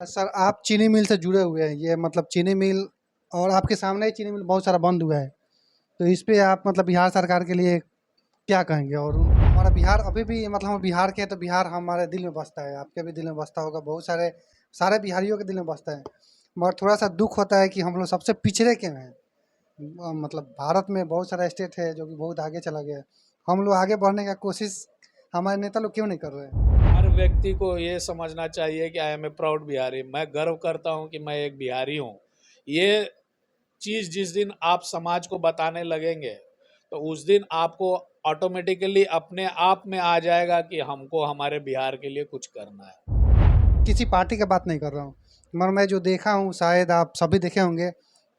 Sir आप चीनी मिल से जुड़े हुए हैं, ये मतलब चीनी मिल और आपके सामने ही चीनी मिल बहुत सारा बंद हुआ है। तो इस पे आप मतलब बिहार सरकार के लिए क्या कहेंगे? और हमारा बिहार अभी भी मतलब हम बिहार के हैं, तो बिहार हमारे दिल में बसता है, आपके भी दिल में बसता होगा, बहुत सारे सारे बिहारियों के दिल में बसता है। मगर थोड़ा सा दुख होता है कि हम लोग सबसे पिछड़े क्यों हैं। मतलब भारत में बहुत सारा स्टेट है जो कि बहुत आगे चला गया है। हम लोग आगे बढ़ने का कोशिश हमारे नेता लोग क्यों नहीं कर रहे हैं? हर व्यक्ति को ये समझना चाहिए कि I am a proud Bihari. मैं गर्व करता हूँ कि मैं एक बिहारी हूँ। ये चीज़ जिस दिन आप समाज को बताने लगेंगे तो उस दिन आपको ऑटोमेटिकली अपने आप में आ जाएगा कि हमको हमारे बिहार के लिए कुछ करना है। किसी पार्टी की बात नहीं कर रहा हूँ, मगर मैं जो देखा हूँ शायद आप सभी देखे होंगे।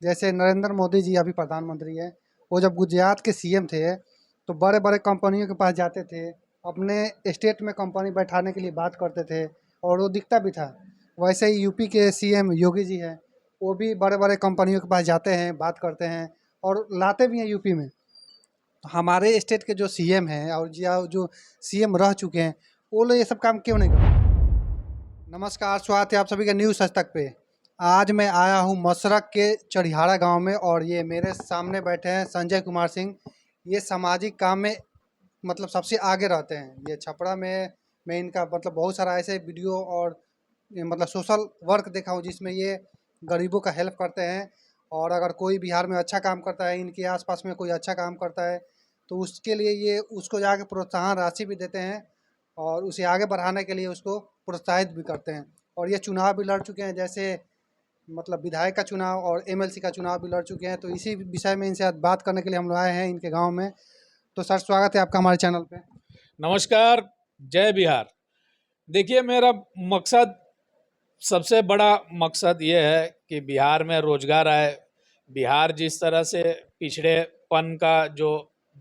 जैसे नरेंद्र मोदी जी अभी प्रधानमंत्री हैं, वो जब गुजरात के सीएम थे तो बड़े बड़े कंपनियों के पास जाते थे, अपने स्टेट में कंपनी बैठाने के लिए बात करते थे और वो दिखता भी था। वैसे ही यूपी के सीएम योगी जी हैं, वो भी बड़े बड़े कंपनियों के पास जाते हैं, बात करते हैं और लाते भी हैं यूपी में। तो हमारे स्टेट के जो सीएम हैं और जो सीएम रह चुके हैं, वो लोग ये सब काम क्यों नहीं करते? नमस्कार, स्वागत है आप सभी का न्यूज़ सच तक पे। आज मैं आया हूँ मसरक के चढ़ियाड़ा गांव में और ये मेरे सामने बैठे हैं संजय कुमार सिंह। ये सामाजिक काम में मतलब सबसे आगे रहते हैं। ये छपरा में मैं इनका मतलब बहुत सारा ऐसे वीडियो और ये मतलब सोशल वर्क देखा हूँ जिसमें ये गरीबों का हेल्प करते हैं। और अगर कोई बिहार में अच्छा काम करता है, इनके आसपास में कोई अच्छा काम करता है, तो उसके लिए ये उसको जाके प्रोत्साहन राशि भी देते हैं और उसे आगे बढ़ाने के लिए उसको प्रोत्साहित भी करते हैं। और ये चुनाव भी लड़ चुके हैं, जैसे मतलब विधायक का चुनाव और एमएलसी का चुनाव भी लड़ चुके हैं। तो इसी विषय में इनसे आज बात करने के लिए हम लोग आए हैं इनके गांव में। तो सर स्वागत है आपका हमारे चैनल पे। नमस्कार, जय बिहार। देखिए, मेरा मकसद, सबसे बड़ा मकसद ये है कि बिहार में रोजगार आए। बिहार जिस तरह से पिछड़ेपन का जो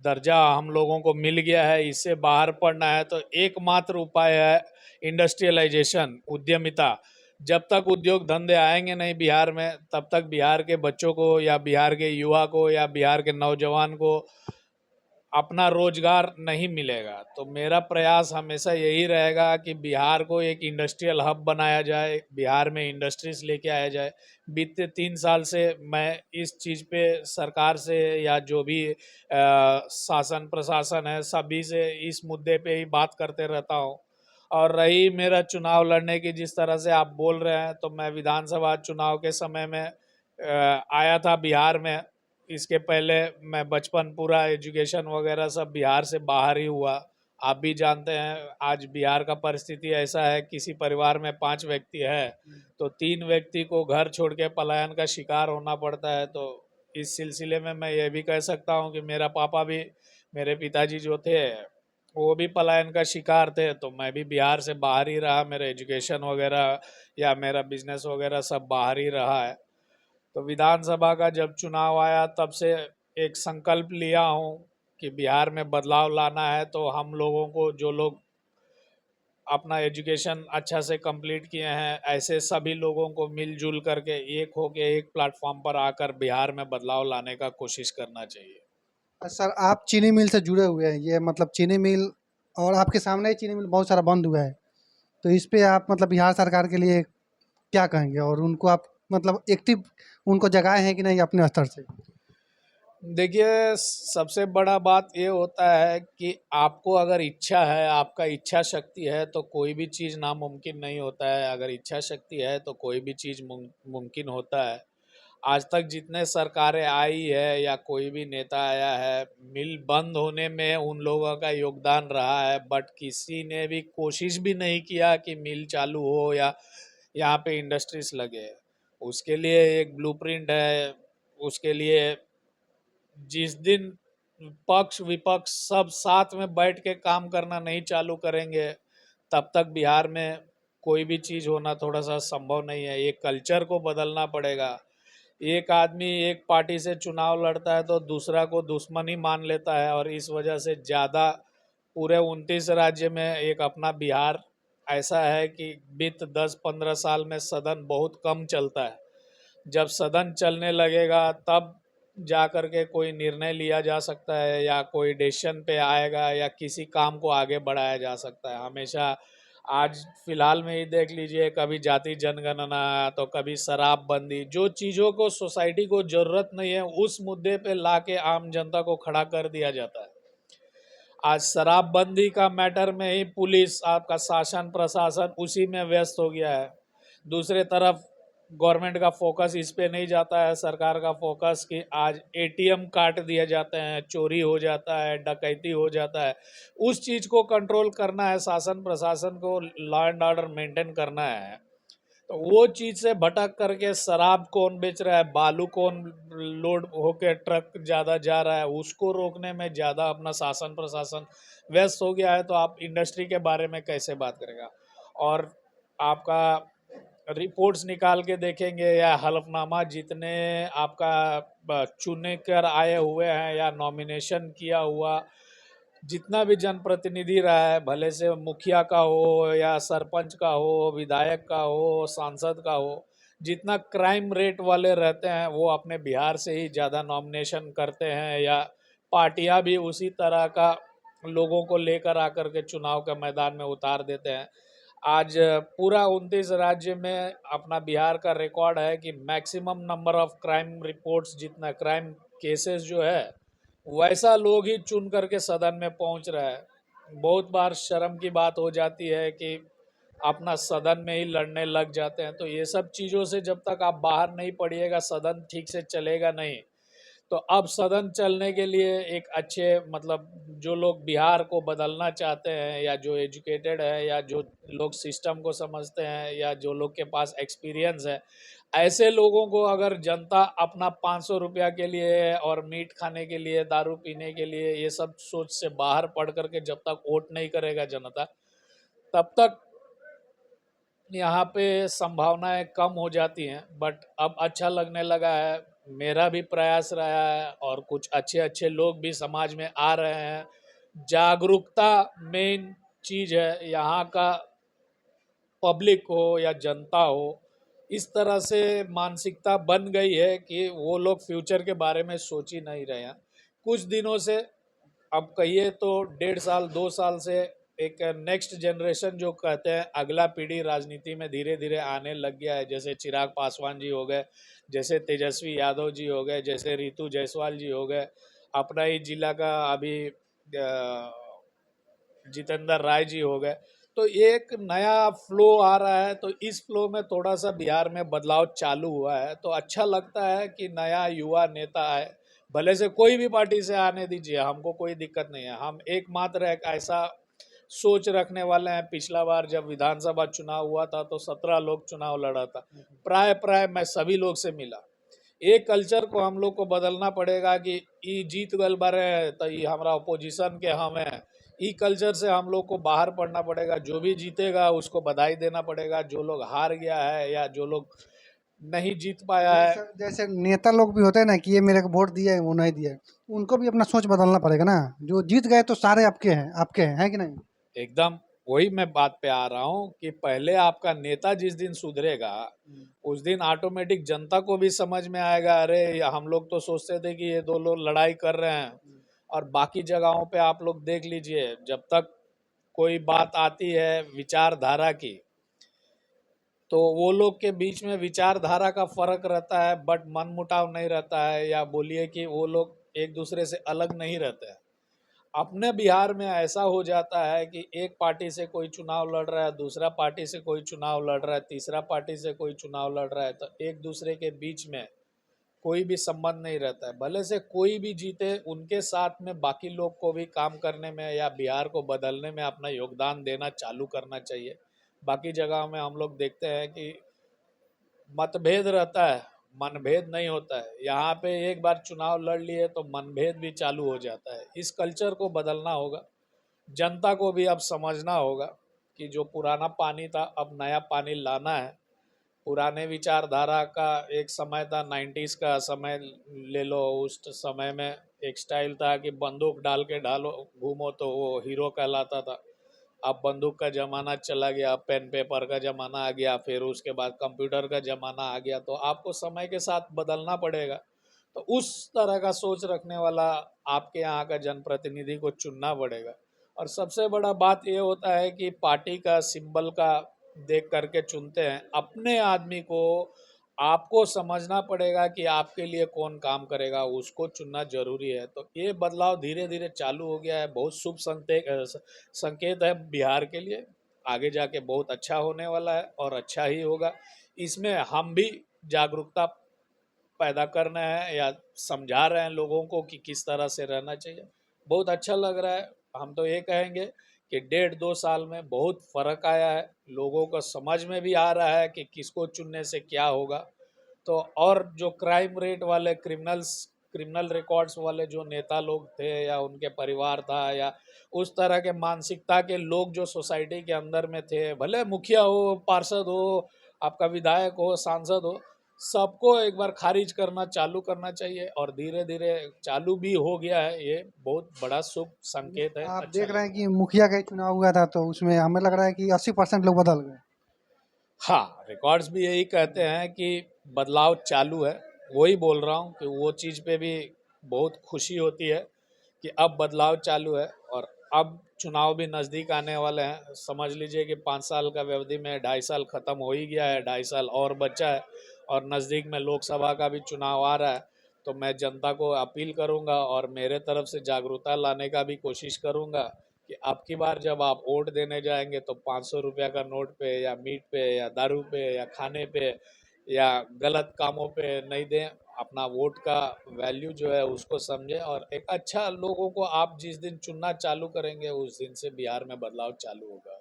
दर्जा हम लोगों को मिल गया है, इससे बाहर पड़ना है तो एकमात्र उपाय है इंडस्ट्रियलाइजेशन, उद्यमिता। जब तक उद्योग धंधे आएंगे नहीं बिहार में, तब तक बिहार के बच्चों को या बिहार के युवा को या बिहार के नौजवान को अपना रोजगार नहीं मिलेगा। तो मेरा प्रयास हमेशा यही रहेगा कि बिहार को एक इंडस्ट्रियल हब बनाया जाए, बिहार में इंडस्ट्रीज लेके आया जाए। बीते 3 साल से मैं इस चीज़ पे सरकार से या जो भी शासन प्रशासन है सभी से इस मुद्दे पे ही बात करते रहता हूँ। और रही मेरा चुनाव लड़ने की, जिस तरह से आप बोल रहे हैं, तो मैं विधानसभा चुनाव के समय में आया था बिहार में। इसके पहले मैं बचपन पूरा एजुकेशन वगैरह सब बिहार से बाहर ही हुआ। आप भी जानते हैं आज बिहार का परिस्थिति ऐसा है, किसी परिवार में 5 व्यक्ति है तो 3 व्यक्ति को घर छोड़ के पलायन का शिकार होना पड़ता है। तो इस सिलसिले में मैं ये भी कह सकता हूँ कि मेरा पापा भी, मेरे पिताजी जो थे, वो भी पलायन का शिकार थे। तो मैं भी बिहार से बाहर ही रहा, मेरा एजुकेशन वगैरह या मेरा बिजनेस वगैरह सब बाहर ही रहा है। तो विधानसभा का जब चुनाव आया तब से एक संकल्प लिया हूँ कि बिहार में बदलाव लाना है। तो हम लोगों को, जो लोग अपना एजुकेशन अच्छा से कंप्लीट किए हैं, ऐसे सभी लोगों को मिलजुल करके एक होके एक प्लेटफॉर्म पर आकर बिहार में बदलाव लाने का कोशिश करना चाहिए। सर आप चीनी मिल से जुड़े हुए हैं, ये मतलब चीनी मिल और आपके सामने ही चीनी मिल बहुत सारा बंद हुआ है। तो इस पे आप मतलब बिहार सरकार के लिए क्या कहेंगे? और उनको आप मतलब एक्टिव उनको जगाए हैं कि नहीं अपने स्तर से? देखिए, सबसे बड़ा बात ये होता है कि आपको अगर इच्छा है, आपका इच्छा शक्ति है, तो कोई भी चीज़ नामुमकिन नहीं होता है। अगर इच्छा शक्ति है तो कोई भी चीज़ मुमकिन होता है। आज तक जितने सरकारें आई है या कोई भी नेता आया है, मिल बंद होने में उन लोगों का योगदान रहा है, बट किसी ने भी कोशिश भी नहीं किया कि मिल चालू हो या यहाँ पे इंडस्ट्रीज लगे। उसके लिए एक ब्लूप्रिंट है। उसके लिए जिस दिन पक्ष विपक्ष सब साथ में बैठ के काम करना नहीं चालू करेंगे, तब तक बिहार में कोई भी चीज़ होना थोड़ा सा संभव नहीं है। ये कल्चर को बदलना पड़ेगा। एक आदमी एक पार्टी से चुनाव लड़ता है तो दूसरा को दुश्मन ही मान लेता है, और इस वजह से ज़्यादा पूरे 29 राज्य में एक अपना बिहार ऐसा है कि बीत 10-15 साल में सदन बहुत कम चलता है। जब सदन चलने लगेगा तब जा कर के कोई निर्णय लिया जा सकता है या कोई डिसीजन पे आएगा या किसी काम को आगे बढ़ाया जा सकता है। हमेशा आज फिलहाल में ही देख लीजिए, कभी जाति जनगणना तो कभी शराबबंदी, जो चीज़ों को सोसाइटी को ज़रूरत नहीं है उस मुद्दे पे लाके आम जनता को खड़ा कर दिया जाता है। आज शराबबंदी का मैटर में ही पुलिस, आपका शासन प्रशासन उसी में व्यस्त हो गया है। दूसरे तरफ गवर्नमेंट का फोकस इस पे नहीं जाता है, सरकार का फोकस कि आज एटीएम काट दिए जाते हैं, चोरी हो जाता है, डकैती हो जाता है। उस चीज़ को कंट्रोल करना है, शासन प्रशासन को लॉ एंड ऑर्डर मेंटेन करना है। तो वो चीज़ से भटक करके शराब कौन बेच रहा है, बालू कौन लोड होके ट्रक ज़्यादा जा रहा है, उसको रोकने में ज़्यादा अपना शासन प्रशासन व्यस्त हो गया है। तो आप इंडस्ट्री के बारे में कैसे बात करेगा? और आपका रिपोर्ट्स निकाल के देखेंगे या हलफनामा जितने आपका चुने कर आए हुए हैं या नॉमिनेशन किया हुआ जितना भी जनप्रतिनिधि रहा है, भले से मुखिया का हो या सरपंच का हो, विधायक का हो, सांसद का हो, जितना क्राइम रेट वाले रहते हैं वो अपने बिहार से ही ज़्यादा नॉमिनेशन करते हैं, या पार्टियां भी उसी तरह का लोगों को लेकर आकर के चुनाव के मैदान में उतार देते हैं। आज पूरा 29 राज्य में अपना बिहार का रिकॉर्ड है कि maximum number of crime reports, जितना क्राइम केसेस जो है वैसा लोग ही चुन करके सदन में पहुंच रहा है। बहुत बार शर्म की बात हो जाती है कि अपना सदन में ही लड़ने लग जाते हैं। तो ये सब चीज़ों से जब तक आप बाहर नहीं पड़िएगा, सदन ठीक से चलेगा नहीं। तो अब सदन चलने के लिए एक अच्छे, मतलब जो लोग बिहार को बदलना चाहते हैं, या जो एजुकेटेड है, या जो लोग सिस्टम को समझते हैं, या जो लोग के पास एक्सपीरियंस है, ऐसे लोगों को अगर जनता अपना 500 रुपया के लिए और मीट खाने के लिए, दारू पीने के लिए, ये सब सोच से बाहर पढ़ करके जब तक वोट नहीं करेगा जनता, तब तक यहाँ पे संभावनाएं कम हो जाती हैं। बट अब अच्छा लगने लगा है, मेरा भी प्रयास रहा है और कुछ अच्छे अच्छे लोग भी समाज में आ रहे हैं। जागरूकता मेन चीज़ है। यहाँ का पब्लिक हो या जनता हो, इस तरह से मानसिकता बन गई है कि वो लोग फ्यूचर के बारे में सोच ही नहीं रहे हैं। कुछ दिनों से, अब कहिए तो 1.5 साल 2 साल से, एक नेक्स्ट जनरेशन जो कहते हैं अगला पीढ़ी राजनीति में धीरे धीरे आने लग गया है। जैसे चिराग पासवान जी हो गए, जैसे तेजस्वी यादव जी हो गए, जैसे रितु जायसवाल जी हो गए, अपना ही जिला का अभी जितेंद्र राय जी हो गए। तो एक नया फ्लो आ रहा है, तो इस फ्लो में थोड़ा सा बिहार में बदलाव चालू हुआ है। तो अच्छा लगता है कि नया युवा नेता आए, भले से कोई भी पार्टी से आने दीजिए, हमको कोई दिक्कत नहीं है। हम एकमात्र एक ऐसा सोच रखने वाले हैं, पिछला बार जब विधानसभा चुनाव हुआ था तो 17 लोग चुनाव लड़ा था, प्राय प्राय मैं सभी लोग से मिला। एक कल्चर को हम लोग को बदलना पड़ेगा कि ई जीत गल बारे तो ई हमारा अपोजिशन के हम है। ई कल्चर से हम लोग को बाहर पड़ना पड़ेगा। जो भी जीतेगा उसको बधाई देना पड़ेगा, जो लोग हार गया है या जो लोग नहीं जीत पाया है। जैसे जैसे नेता लोग भी होते हैं ना कि ये मेरे को वोट दिया है वो नहीं दिया है, उनको भी अपना सोच बदलना पड़ेगा ना। जो जीत गए तो सारे आपके हैं, है कि नहीं? एकदम वही मैं बात पे आ रहा हूँ कि पहले आपका नेता जिस दिन सुधरेगा, उस दिन ऑटोमेटिक जनता को भी समझ में आएगा, अरे हम लोग तो सोचते थे कि ये दो लोग लड़ाई कर रहे हैं। और बाकी जगहों पे आप लोग देख लीजिए, जब तक कोई बात आती है विचारधारा की, तो वो लोग के बीच में विचारधारा का फर्क रहता है, बट मनमुटाव नहीं रहता है, या बोलिए कि वो लोग एक दूसरे से अलग नहीं रहते हैं। अपने बिहार में ऐसा हो जाता है कि एक पार्टी से कोई चुनाव लड़ रहा है, दूसरा पार्टी से कोई चुनाव लड़ रहा है, तीसरा पार्टी से कोई चुनाव लड़ रहा है, तो एक दूसरे के बीच में कोई भी संबंध नहीं रहता है। भले से कोई भी जीते, उनके साथ में बाकी लोग को भी काम करने में या बिहार को बदलने में अपना योगदान देना चालू करना चाहिए। बाकी जगह में हम लोग देखते हैं कि मतभेद रहता है, मनभेद नहीं होता है। यहाँ पे एक बार चुनाव लड़ लिए तो मनभेद भी चालू हो जाता है। इस कल्चर को बदलना होगा। जनता को भी अब समझना होगा कि जो पुराना पानी था अब नया पानी लाना है। पुराने विचारधारा का एक समय था, 90s का समय ले लो, उस समय में एक स्टाइल था कि बंदूक डाल के ढालो घूमो तो वो हीरो कहलाता था। अब बंदूक का ज़माना चला गया, पेन पेपर का ज़माना आ गया, फिर उसके बाद कंप्यूटर का ज़माना आ गया। तो आपको समय के साथ बदलना पड़ेगा। तो उस तरह का सोच रखने वाला आपके यहाँ का जनप्रतिनिधि को चुनना पड़ेगा। और सबसे बड़ा बात ये होता है कि पार्टी का सिंबल का देख करके चुनते हैं। अपने आदमी को आपको समझना पड़ेगा कि आपके लिए कौन काम करेगा, उसको चुनना जरूरी है। तो ये बदलाव धीरे धीरे चालू हो गया है, बहुत शुभ संकेत है बिहार के लिए। आगे जाके बहुत अच्छा होने वाला है और अच्छा ही होगा। इसमें हम भी जागरूकता पैदा कर रहे हैं या समझा रहे हैं लोगों को कि किस तरह से रहना चाहिए। बहुत अच्छा लग रहा है। हम तो ये कहेंगे कि 1.5-2 साल में बहुत फ़र्क आया है, लोगों को समझ में भी आ रहा है कि किसको चुनने से क्या होगा। तो और जो क्राइम रेट वाले क्रिमिनल रिकॉर्ड्स वाले जो नेता लोग थे या उनके परिवार था या उस तरह के मानसिकता के लोग जो सोसाइटी के अंदर में थे, भले मुखिया हो, पार्षद हो, आपका विधायक हो, सांसद हो, सबको एक बार खारिज करना चालू करना चाहिए और धीरे धीरे चालू भी हो गया है। ये बहुत बड़ा शुभ संकेत है, आप अच्छा देख लग रहे हैं रहा है। कि मुखिया का ही चुनाव हुआ था तो उसमें हमें लग रहा है कि 80% लोग बदल गए। हाँ, रिकॉर्ड्स भी यही कहते हैं कि बदलाव चालू है। वही बोल रहा हूँ कि वो चीज़ पे भी बहुत खुशी होती है कि अब बदलाव चालू है और अब चुनाव भी नज़दीक आने वाले हैं। समझ लीजिए कि 5 साल का अवधि में 2.5 साल ख़त्म हो ही गया है, 2.5 साल और बचा है और नज़दीक में लोकसभा का भी चुनाव आ रहा है। तो मैं जनता को अपील करूंगा और मेरे तरफ से जागरूकता लाने का भी कोशिश करूंगा कि अब की बार जब आप वोट देने जाएंगे तो 500 रुपया का नोट पे या मीट पे या दारू पे या खाने पे या गलत कामों पे नहीं दें। अपना वोट का वैल्यू जो है उसको समझें और एक अच्छा लोगों को आप जिस दिन चुनना चालू करेंगे उस दिन से बिहार में बदलाव चालू होगा।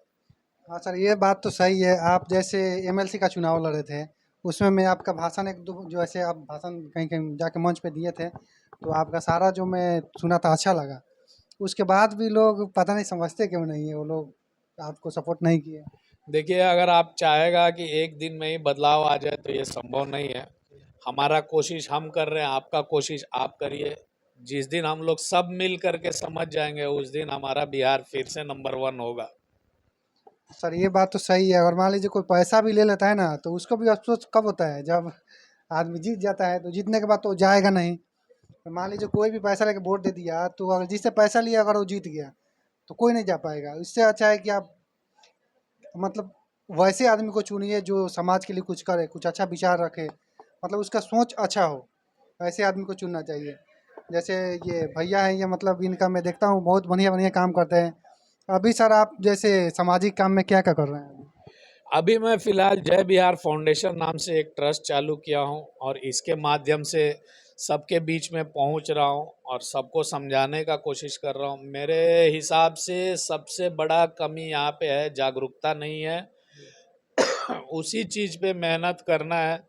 हाँ सर, ये बात तो सही है। आप जैसे एमएलसी का चुनाव लड़े थे, उसमें मैं आपका भाषण एक दो जो ऐसे आप भाषण कहीं कहीं जाके मंच पे दिए थे, तो आपका सारा जो मैं सुना था अच्छा लगा। उसके बाद भी लोग पता नहीं समझते क्यों नहीं है, वो लोग आपको सपोर्ट नहीं किए। देखिए, अगर आप चाहेगा कि एक दिन में ही बदलाव आ जाए तो ये संभव नहीं है। हमारा कोशिश हम कर रहे हैं, आपका कोशिश आप करिए। जिस दिन हम लोग सब मिल करके समझ जाएंगे उस दिन हमारा बिहार फिर से नंबर 1 होगा। सर ये बात तो सही है। और मान लीजिए कोई पैसा भी ले लेता है ना, तो उसको भी अफसोस कब होता है, जब आदमी जीत जाता है। तो जीतने के बाद तो जाएगा नहीं। तो मान लीजिए कोई भी पैसा लेके वोट दे दिया, तो अगर जिससे पैसा लिया अगर वो जीत गया तो कोई नहीं जा पाएगा। इससे अच्छा है कि आप मतलब वैसे आदमी को चुनिए जो समाज के लिए कुछ करे, कुछ अच्छा विचार रखे, मतलब उसका सोच अच्छा हो। ऐसे आदमी को चुनना चाहिए। जैसे ये भैया हैं, ये मतलब इनका मैं देखता हूँ बहुत बढ़िया बढ़िया काम करते हैं। अभी सर आप जैसे सामाजिक काम में क्या क्या कर रहे हैं? अभी मैं फिलहाल जय बिहार फाउंडेशन नाम से एक ट्रस्ट चालू किया हूं और इसके माध्यम से सबके बीच में पहुंच रहा हूं और सबको समझाने का कोशिश कर रहा हूं। मेरे हिसाब से सबसे बड़ा कमी यहाँ पे है, जागरूकता नहीं है। उसी चीज़ पे मेहनत करना है।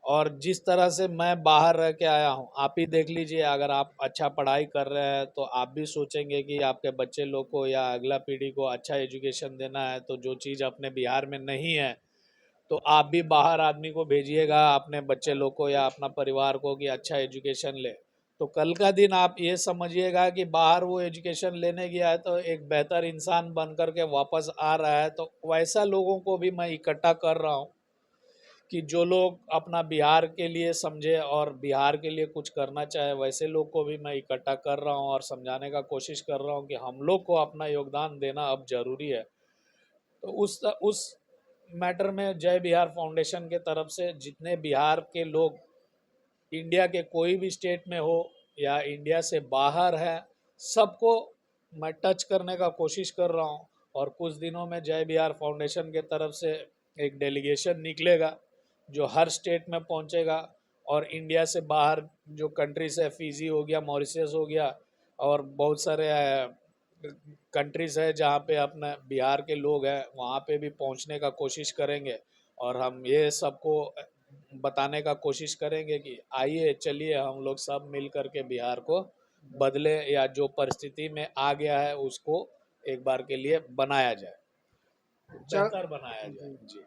और जिस तरह से मैं बाहर रह के आया हूँ, आप ही देख लीजिए, अगर आप अच्छा पढ़ाई कर रहे हैं तो आप भी सोचेंगे कि आपके बच्चे लोग को या अगला पीढ़ी को अच्छा एजुकेशन देना है। तो जो चीज़ अपने बिहार में नहीं है तो आप भी बाहर आदमी को भेजिएगा अपने बच्चे लोग को या अपना परिवार को कि अच्छा एजुकेशन ले। तो कल का दिन आप ये समझिएगा कि बाहर वो एजुकेशन लेने गया है तो एक बेहतर इंसान बन करके वापस आ रहा है। तो वैसा लोगों को भी मैं इकट्ठा कर रहा हूँ कि जो लोग अपना बिहार के लिए समझे और बिहार के लिए कुछ करना चाहे, वैसे लोग को भी मैं इकट्ठा कर रहा हूँ और समझाने का कोशिश कर रहा हूँ कि हम लोग को अपना योगदान देना अब जरूरी है। तो उस मैटर में जय बिहार फाउंडेशन के तरफ से जितने बिहार के लोग इंडिया के कोई भी स्टेट में हो या इंडिया से बाहर है, सबको मैं टच करने का कोशिश कर रहा हूँ। और कुछ दिनों में जय बिहार फाउंडेशन के तरफ से एक डेलीगेशन निकलेगा जो हर स्टेट में पहुँचेगा और इंडिया से बाहर जो कंट्रीज है, फिजी हो गया, मॉरिशस हो गया और बहुत सारे कंट्रीज़ है जहाँ पे अपना बिहार के लोग हैं, वहाँ पे भी पहुँचने का कोशिश करेंगे। और हम ये सबको बताने का कोशिश करेंगे कि आइए चलिए हम लोग सब मिल करके बिहार को बदले या जो परिस्थिति में आ गया है उसको एक बार के लिए बनाया जाए, सर बेहतर बनाया जाए। जी, जी।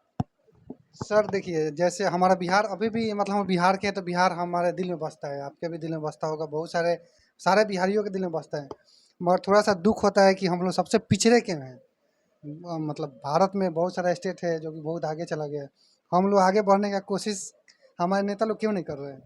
सर देखिए जैसे हमारा बिहार अभी भी मतलब हम बिहार के हैं, तो बिहार हमारे दिल में बसता है, आपके भी दिल में बसता होगा, बहुत सारे सारे बिहारियों के दिल में बसता है। मगर थोड़ा सा दुख होता है कि हम लोग सबसे पिछड़े क्यों हैं। मतलब भारत में बहुत सारा स्टेट है जो कि बहुत आगे चला गया है। हम लोग आगे बढ़ने का कोशिश हमारे नेता लोग क्यों नहीं कर रहे हैं?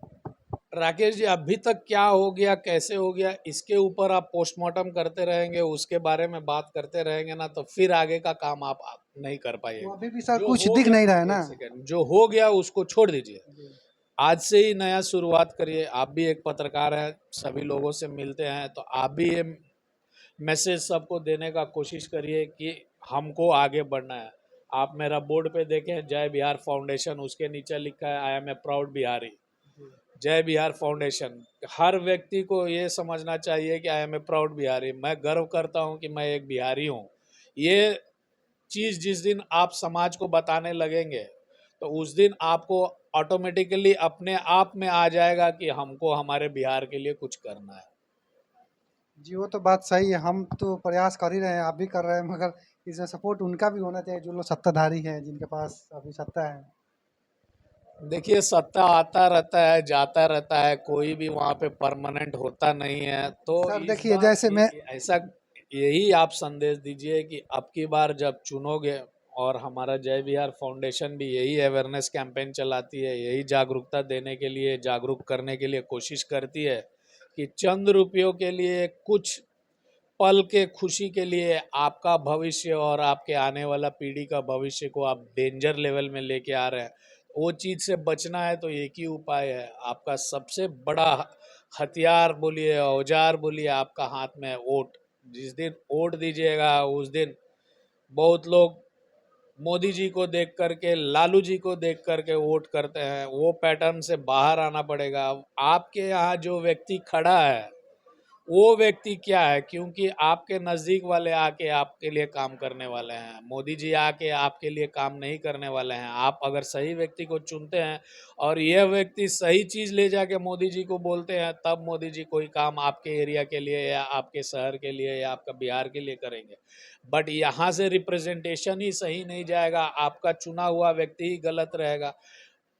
राकेश जी, अभी तक क्या हो गया, कैसे हो गया, इसके ऊपर आप पोस्टमार्टम करते रहेंगे, उसके बारे में बात करते रहेंगे ना, तो फिर आगे का काम आप नहीं कर वो पाइएगा। अभी भी सर जो कुछ हो दिख गया, नहीं रहा है ना। एक सेकंड, जो हो गया उसको छोड़ दीजिए। जी। आज से ही नया शुरुआत करिए। आप भी एक पत्रकार हैं, सभी लोगों से मिलते हैं, तो आप भी ये मैसेज सबको देने का कोशिश करिए कि हमको आगे बढ़ना है। आप मेरा बोर्ड पे देखें, जय बिहार फाउंडेशन, उसके नीचे लिखा है I am a proud Bihari. जय बिहार फाउंडेशन। हर व्यक्ति को ये समझना चाहिए कि I am a proud Bihari, मैं गर्व करता हूँ कि मैं एक बिहारी हूँ। ये चीज़ जिस दिन आप समाज को बताने लगेंगे, तो उस दिन आपको ऑटोमेटिकली अपने आप में आ जाएगा कि हमको हमारे बिहार के लिए कुछ करना है। जी, वो तो बात सही है। हम तो प्रयास कर ही रहे हैं, आप भी कर रहे हैं, मगर इसमें सपोर्ट उनका भी होना चाहिए जो लोग सत्ताधारी हैं, जिनके पास अभी सत्ता है। देखिए, सत्ता आता रहता है, जाता रहता है, कोई भी वहाँ पे परमानेंट होता नहीं है। तो सर इस देखिए, बार जैसे मैं ऐसा, यही आप संदेश दीजिए कि अब की बार जब चुनोगे, और हमारा जय बिहार फाउंडेशन भी यही अवेयरनेस कैंपेन चलाती है, यही जागरूकता देने के लिए, जागरूक करने के लिए कोशिश करती है कि चंद रुपयों के लिए, कुछ पल के खुशी के लिए आपका भविष्य और आपके आने वाला पीढ़ी का भविष्य को आप डेंजर लेवल में लेके आ रहे हैं। वो चीज़ से बचना है तो एक ही उपाय है, आपका सबसे बड़ा हथियार बोलिए, औजार बोलिए, आपका हाथ में है वोट। जिस दिन वोट दीजिएगा, उस दिन बहुत लोग मोदी जी को देख करके, लालू जी को देख करके वोट करते हैं। वो पैटर्न से बाहर आना पड़ेगा। आपके यहाँ जो व्यक्ति खड़ा है, वो व्यक्ति क्या है, क्योंकि आपके नज़दीक वाले आके आपके लिए काम करने वाले हैं। मोदी जी आके आपके लिए काम नहीं करने वाले हैं। आप अगर सही व्यक्ति को चुनते हैं और यह व्यक्ति सही चीज़ ले जाके मोदी जी को बोलते हैं, तब मोदी जी कोई काम आपके एरिया के लिए या आपके शहर के लिए या आपका बिहार के लिए करेंगे। बट यहाँ से रिप्रेजेंटेशन ही सही नहीं जाएगा, आपका चुना हुआ व्यक्ति ही गलत रहेगा,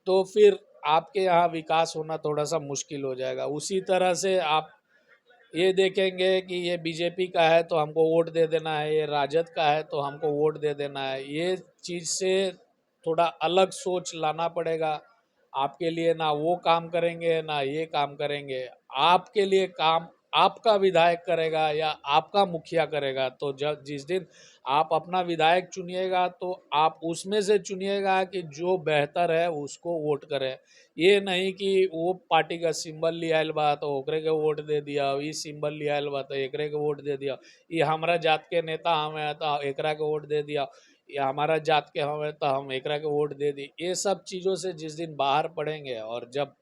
तो फिर आपके यहाँ विकास होना थोड़ा सा मुश्किल हो जाएगा। उसी तरह से आप ये देखेंगे कि ये बीजेपी का है तो हमको वोट दे देना है, ये राजद का है तो हमको वोट दे देना है। ये चीज़ से थोड़ा अलग सोच लाना पड़ेगा। आपके लिए ना वो काम करेंगे, ना ये काम करेंगे। आपके लिए काम आपका विधायक करेगा या आपका मुखिया करेगा। तो जब जिस दिन आप अपना विधायक चुनिएगा, तो आप उसमें से चुनिएगा कि जो बेहतर है उसको वोट करें। ये नहीं कि वो पार्टी का सिंबल लियाल बा तो ओकरे के वोट दे दिया, ई सिंबल लियाल बा तो एकरे के वोट दे दिया, ये हमारा जात के नेता हमें तो एकरा के वोट दे दिया, ये हमारा जात के हमें तो हम एकरा के वोट दे दी। ये सब चीज़ों से जिस दिन बाहर पड़ेंगे, और जब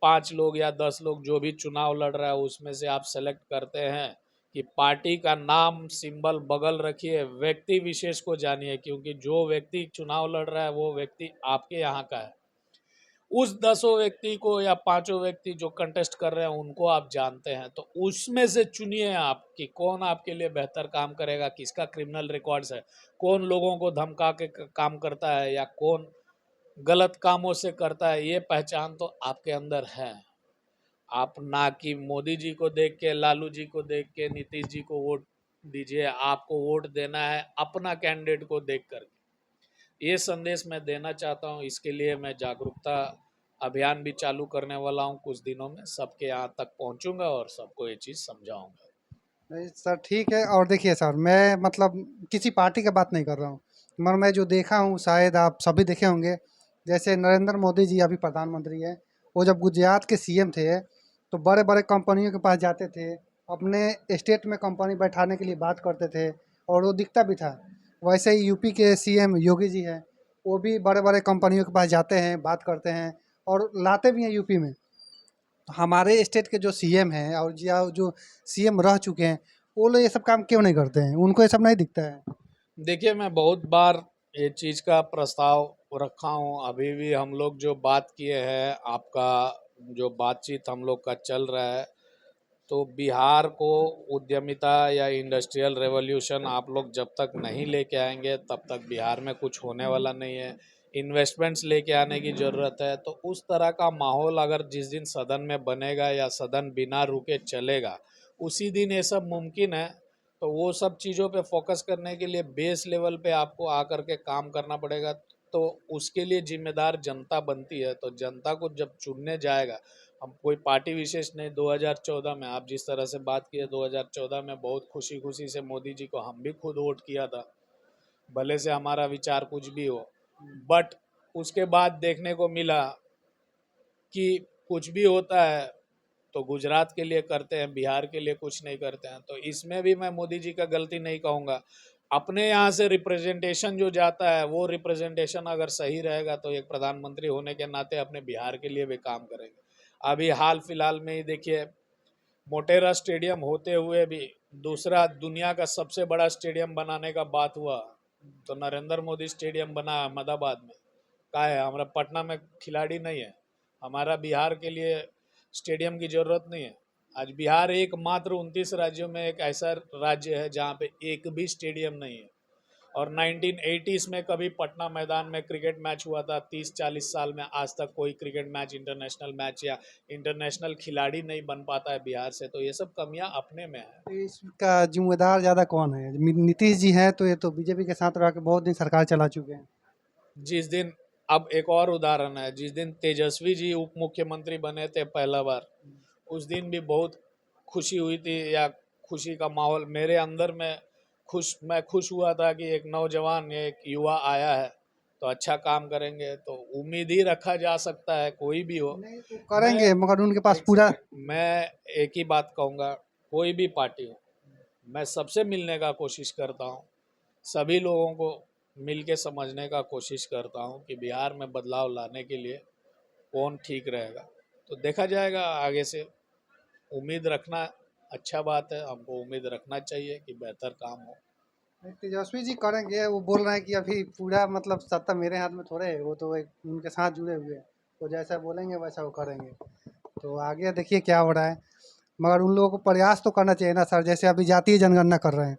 5 लोग या 10 लोग जो भी चुनाव लड़ रहा है उसमें से आप सेलेक्ट करते हैं कि पार्टी का नाम सिंबल बगल रखिए, व्यक्ति विशेष को जानिए, क्योंकि जो व्यक्ति चुनाव लड़ रहा है वो व्यक्ति आपके यहाँ का है। उस 10 व्यक्ति को या 5 व्यक्ति जो कंटेस्ट कर रहे हैं उनको आप जानते हैं, तो उसमें से चुनिए आप कि कौन आपके लिए बेहतर काम करेगा, किसका क्रिमिनल रिकॉर्ड्स है, कौन लोगों को धमका के काम करता है या कौन गलत कामों से करता है। ये पहचान तो आपके अंदर है। आप ना कि मोदी जी को देख के, लालू जी को देख के, नीतीश जी को वोट दीजिए। आपको वोट देना है अपना कैंडिडेट को देख कर। ये संदेश मैं देना चाहता हूँ। इसके लिए मैं जागरूकता अभियान भी चालू करने वाला हूँ कुछ दिनों में। सबके यहाँ तक पहुँचूंगा और सबको ये चीज़ समझाऊंगा। नहीं सर, ठीक है। और देखिए सर, मैं मतलब किसी पार्टी की बात नहीं कर रहा हूँ, मगर मैं जो देखा हूँ, शायद आप सभी देखे होंगे। जैसे नरेंद्र मोदी जी अभी प्रधानमंत्री हैं, वो जब गुजरात के सीएम थे, तो बड़े बड़े कंपनियों के पास जाते थे, अपने स्टेट में कंपनी बैठाने के लिए बात करते थे, और वो दिखता भी था। वैसे ही यूपी के सीएम योगी जी हैं, वो भी बड़े बड़े कंपनियों के पास जाते हैं, बात करते हैं, और लाते भी हैं यूपी में। हमारे स्टेट के जो सीएम हैं और जो सीएम रह चुके हैं, वो लोग ये सब काम क्यों नहीं करते हैं? उनको ये सब नहीं दिखता है? देखिए, मैं बहुत बार ये चीज़ का प्रस्ताव रखा हूँ। अभी भी हम लोग जो बात किए हैं, आपका जो बातचीत हम लोग का चल रहा है, तो बिहार को उद्यमिता या इंडस्ट्रियल रेवोल्यूशन आप लोग जब तक नहीं लेके आएंगे, तब तक बिहार में कुछ होने वाला नहीं है। इन्वेस्टमेंट्स लेके आने की ज़रूरत है। तो उस तरह का माहौल अगर जिस दिन सदन में बनेगा या सदन बिना रुके चलेगा, उसी दिन ये सब मुमकिन है। तो वो सब चीज़ों पे फोकस करने के लिए बेस लेवल पे आपको आकर के काम करना पड़ेगा। तो उसके लिए जिम्मेदार जनता बनती है। तो जनता को जब चुनने जाएगा, हम कोई पार्टी विशेष नहीं। 2014 में आप जिस तरह से बात किए, 2014 में बहुत खुशी खुशी से मोदी जी को हम भी खुद वोट किया था, भले से हमारा विचार कुछ भी हो। बट उसके बाद देखने को मिला कि कुछ भी होता है तो गुजरात के लिए करते हैं, बिहार के लिए कुछ नहीं करते हैं। तो इसमें भी मैं मोदी जी का गलती नहीं कहूँगा। अपने यहाँ से रिप्रेजेंटेशन जो जाता है, वो रिप्रेजेंटेशन अगर सही रहेगा तो एक प्रधानमंत्री होने के नाते अपने बिहार के लिए भी काम करेंगे। अभी हाल फिलहाल में ही देखिए, मोटेरा स्टेडियम होते हुए भी दूसरा दुनिया का सबसे बड़ा स्टेडियम बनाने का बात हुआ, तो नरेंद्र मोदी स्टेडियम बना अहमदाबाद में। का है, हमारा पटना में खिलाड़ी नहीं है, हमारा बिहार के लिए स्टेडियम की ज़रूरत नहीं है। आज बिहार एकमात्र 29 राज्यों में एक ऐसा राज्य है जहाँ पे एक भी स्टेडियम नहीं है। और 1980s में कभी पटना मैदान में क्रिकेट मैच हुआ था, 30-40 साल में आज तक कोई क्रिकेट मैच, इंटरनेशनल मैच या इंटरनेशनल खिलाड़ी नहीं बन पाता है बिहार से। तो ये सब कमियां अपने में है। तो इसका जिम्मेदार ज़्यादा कौन है? नीतीश जी हैं, तो ये तो बीजेपी के साथ रह के बहुत दिन सरकार चला चुके हैं। जिस दिन, अब एक और उदाहरण है, जिस दिन तेजस्वी जी उप मुख्यमंत्री बने थे पहला बार, उस दिन भी बहुत खुशी हुई थी, या खुशी का माहौल मेरे अंदर में, मैं खुश हुआ था कि एक नौजवान, एक युवा आया है तो अच्छा काम करेंगे। तो उम्मीद ही रखा जा सकता है, कोई भी हो। नहीं तो मैं करेंगे, मगर उनके पास एक पूरा सेकंड, मैं एक ही बात कहूँगा, कोई भी पार्टी हो, मैं सबसे मिलने का कोशिश करता हूँ, सभी लोगों को मिल के समझने का कोशिश करता हूँ कि बिहार में बदलाव लाने के लिए कौन ठीक रहेगा। तो देखा जाएगा आगे से। उम्मीद रखना अच्छा बात है, हमको उम्मीद रखना चाहिए कि बेहतर काम हो। तेजस्वी जी करेंगे। वो बोल रहे हैं कि अभी पूरा मतलब सत्ता मेरे हाथ में थोड़े है, वो तो एक उनके साथ जुड़े हुए हैं, तो जैसा बोलेंगे वैसा वो करेंगे। तो आगे देखिए क्या हो रहा है। मगर उन लोगों को प्रयास तो करना चाहिए ना सर, जैसे अभी जातीय जनगणना कर रहे हैं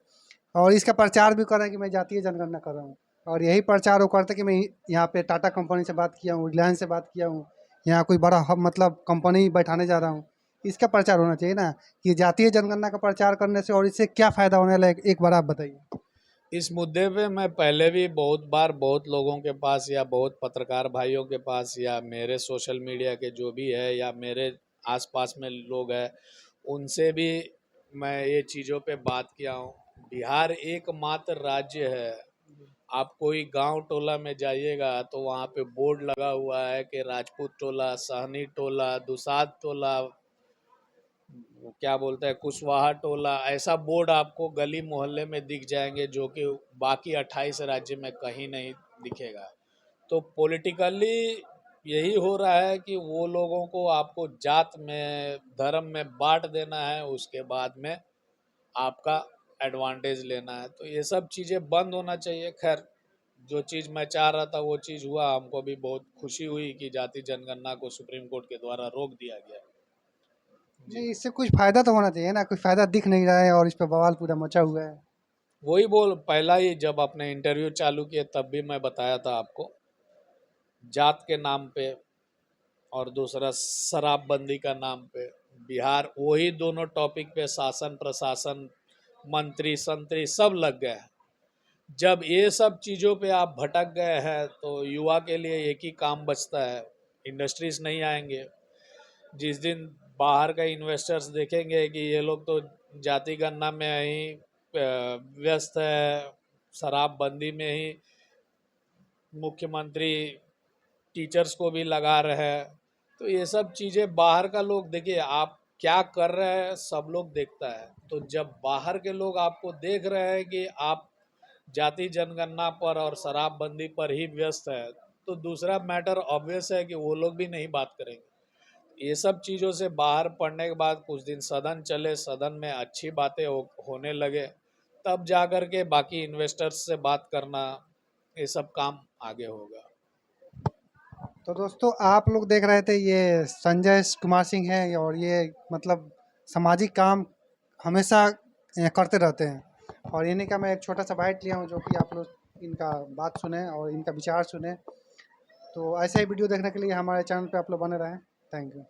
और इसका प्रचार भी कर रहे हैं कि मैं जातीय जनगणना कर रहा हूँ, और यही प्रचार वो करते कि मैं यहाँ पे टाटा कंपनी से बात किया हूँ, रिलायंस से बात किया हूँ, यहाँ कोई बड़ा मतलब कंपनी बैठाने जा रहा हूँ। इसका प्रचार होना चाहिए ना, कि जातीय जनगणना का प्रचार करने से और इससे क्या फ़ायदा होने वाला है, एक बार आप बताइए। इस मुद्दे पे मैं पहले भी बहुत बार बहुत लोगों के पास, या बहुत पत्रकार भाइयों के पास, या मेरे सोशल मीडिया के जो भी है, या मेरे आसपास में लोग हैं, उनसे भी मैं ये चीज़ों पे बात किया हूँ। बिहार एकमात्र राज्य है, आप कोई गांव टोला में जाइएगा तो वहाँ पे बोर्ड लगा हुआ है कि राजपूत टोला, सहनी टोला, दुसाध टोला, वो क्या बोलते हैं, कुशवाहा टोला, ऐसा बोर्ड आपको गली मोहल्ले में दिख जाएंगे, जो कि बाकी 28 राज्य में कहीं नहीं दिखेगा। तो पॉलिटिकली यही हो रहा है कि वो लोगों को आपको जात में, धर्म में बांट देना है, उसके बाद में आपका एडवांटेज लेना है। तो ये सब चीज़ें बंद होना चाहिए। खैर, जो चीज़ मैं चाह रहा था वो चीज़ हुआ, हमको भी बहुत खुशी हुई कि जाति जनगणना को सुप्रीम कोर्ट के द्वारा रोक दिया गया। जी, नहीं, इससे कुछ फ़ायदा तो होना चाहिए ना, कुछ फ़ायदा दिख नहीं रहा है और इस पे बवाल पूरा मचा हुआ है। वही बोल, पहला ही जब आपने इंटरव्यू चालू किया तब भी मैं बताया था आपको, जात के नाम पे और दूसरा शराबबंदी का नाम पे, बिहार वही दोनों टॉपिक पे शासन प्रशासन, मंत्री संतरी सब लग गए हैं। जब ये सब चीज़ों पे आप भटक गए हैं तो युवा के लिए एक ही काम बचता है, इंडस्ट्रीज नहीं आएंगे। जिस दिन बाहर का इन्वेस्टर्स देखेंगे कि ये लोग तो जाति गणना में ही व्यस्त है, शराबबंदी में ही मुख्यमंत्री टीचर्स को भी लगा रहे हैं, तो ये सब चीज़ें बाहर का लोग, देखिए आप क्या कर रहे हैं सब लोग देखता है। तो जब बाहर के लोग आपको देख रहे हैं कि आप जाति जनगणना पर और शराबबंदी पर ही व्यस्त है, तो दूसरा मैटर ऑब्वियस है कि वो लोग भी नहीं बात करेंगे। ये सब चीज़ों से बाहर पड़ने के बाद कुछ दिन सदन चले, सदन में अच्छी बातें होने लगे, तब जा कर के बाकी इन्वेस्टर्स से बात करना, ये सब काम आगे होगा। तो दोस्तों, आप लोग देख रहे थे, ये संजय कुमार सिंह है और ये मतलब सामाजिक काम हमेशा करते रहते हैं, और इन्हीं का मैं एक छोटा सा बाइट लिया हूँ जो कि आप लोग इनका बात सुने और इनका विचार सुने। तो ऐसे ही वीडियो देखने के लिए हमारे चैनल पे आप लोग बने रहें। Thank you.